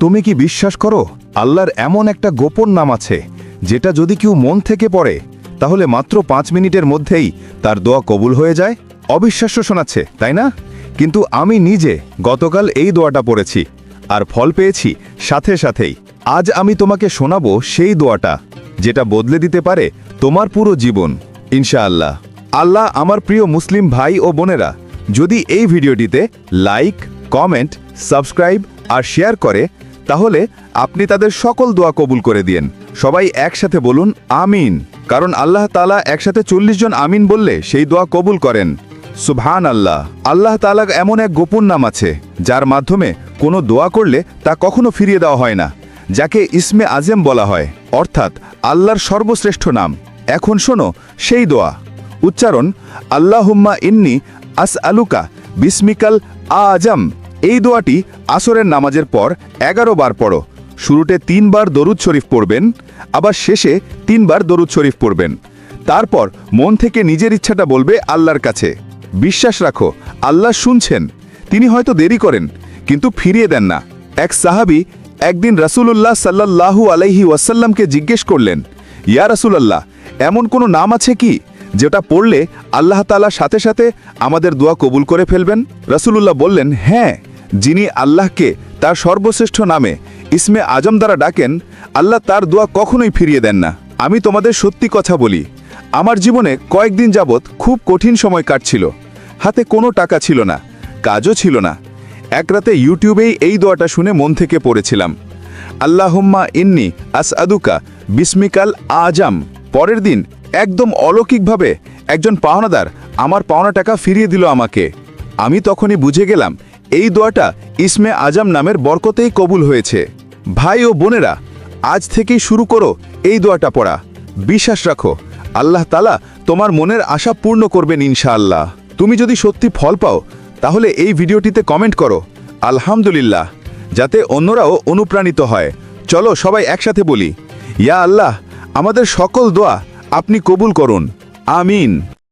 তুমি কি বিশ্বাস করো আল্লাহর এমন একটা গোপন নাম আছে যেটা যদি কেউ মন থেকে পড়ে তাহলে মাত্র 5 মিনিটের মধ্যেই তার দোয়া কবুল হয়ে যায়? অবিশ্বাস্য শোনাচ্ছে, তাই না? কিন্তু আমি নিজে গতকাল এই দোয়াটা পড়েছি আর ফল পেয়েছি সাথে সাথেই। আজ আমি তোমাকে শোনাবো সেই দোয়াটা যেটা বদলে দিতে পারে তোমার পুরো জীবন ইনশাআল্লাহ। আল্লাহ আমার প্রিয় মুসলিম ভাই ও বোনেরা যদি এই ভিডিওটিতে লাইক, কমেন্ট, সাবস্ক্রাইব আর শেয়ার করে তাহলে আপনি তাদের সকল দোয়া কবুল করে দিয়েন। সবাই একসাথে বলুন আমিন, কারণ আল্লাহ তাআলা একসাথে 40 জন আমিন বললে সেই দোয়া কবুল করেন। সুবহান আল্লাহ। আল্লাহ তাআলার এমন এক গোপন নাম আছে যার মাধ্যমে কোনো দোয়া করলে তা কখনো ফিরিয়ে দেওয়া হয় না, যাকে ইসমে আজম বলা হয়, অর্থাৎ আল্লাহর সর্বশ্রেষ্ঠ নাম। এখন শোনো সেই দোয়া। উচ্চারণ আল্লাহুম্মা ইন্নী আসআলুকা বিসমিকাল আজম। এই দোয়াটি আসরের নামাজের পর 11 বার পড়ো। শুরুতে 3 বার দরুদ শরীফ পড়বেন, আবার শেষে 3 বার দরুদ শরীফ পড়বেন। তারপর মন থেকে নিজের ইচ্ছাটা বলবে আল্লাহর কাছে। বিশ্বাস রাখো আল্লাহ শুনছেন। তিনি হয়তো দেরি করেন কিন্তু ফিরিয়ে দেন না। এক সাহাবী একদিন রাসূলুল্লাহ সাল্লাল্লাহু আলাইহি ওয়াসাল্লামকে জিজ্ঞেস করলেন, ইয়া রাসূলুল্লাহ, এমন কোনো নাম আছে কি যেটা পড়লে আল্লাহ তাআলা সাথে সাথে আমাদের দোয়া কবুল করে ফেলবেন? রাসূলুল্লাহ বললেন, হ্যাঁ, যিনি আল্লাহকে তার সর্বশ্রেষ্ঠ নামে ইসমে আজম দ্বারা ডাকেন আল্লাহ তার দোয়া কখনোই ফিরিয়ে দেন না। আমি তোমাদের সত্যি কথা বলি, আমার জীবনে কয়েকদিন যাবৎ খুব কঠিন সময় কাটছিল। হাতে কোনো টাকা ছিল না, কাজও ছিল না। এক রাতে ইউটিউবেই এই দোয়াটা শুনে মন থেকে পড়েছিলাম, আল্লাহুম্মা ইন্নী আসআলুকা বিসমিকাল আজম। পরের দিন একদম অলৌকিকভাবে একজন পাওনাদার আমার পাওনা টাকা ফিরিয়ে দিল আমাকে। আমি তখনই বুঝে গেলাম এই দোয়াটা ইসমে আজম নামের বরকতেই কবুল হয়েছে। ভাই ও বোনেরা, আজ থেকেই শুরু করো এই দোয়াটা পড়া। বিশ্বাস রাখো আল্লাহ তাআলা তোমার মনের আশা পূর্ণ করবেন ইনশাআল্লাহ। তুমি যদি সত্যি ফল পাও তাহলে এই ভিডিওটিতে কমেন্ট করো আলহামদুলিল্লাহ, যাতে অন্যরাও অনুপ্রাণিত হয়। চলো সবাই একসাথে বলি, ইয়া আল্লাহ, আমাদের সকল দোয়া আপনি কবুল করুন, আমিন।